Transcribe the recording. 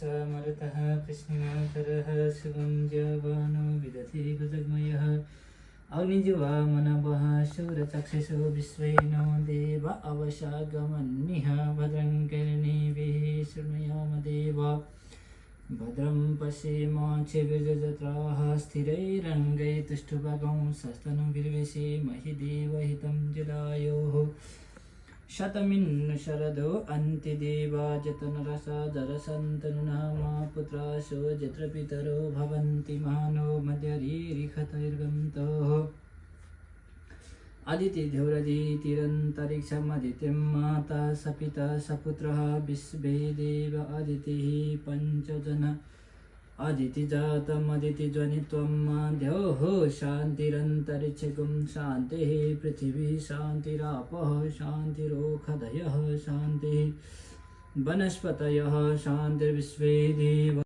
मरुतः कृष्णमाकरः शिवं जवानो विदधि भुजगमयः अग्निजिह्वा मनवः शूरचक्षुषो विश्वेनो देव अवशागमन्निः भद्रं कर्णेभिः शृणुयाम देवा भद्रं पश्येमाक्षभिर्जत्राः स्थिरैरङ्गैः तुष्टुभागं सस्तनुभिर्विषेमहि देवहितं जलायोः शतमिन्नु शरदो अन्तिदेवाजतनरसा जरसन्तनुनामा पुत्रासो यत्र पितरो भवन्ति मानो मध्यरीरिखतैर्गन्तोः अदितिध्योरदितिरन्तरिक्षमदितिं माता सपिता सपुत्रः विश्वे देव अदितिः पञ्चजन अदितिजातमदितिज्वनित्वं द्यौः शान्तिरन्तरिक्षगुं शान्तिः पृथिवी शान्तिरापः शान्तिरोषधयः शान्तिः वनस्पतयः शान्तिर्विश्वे देव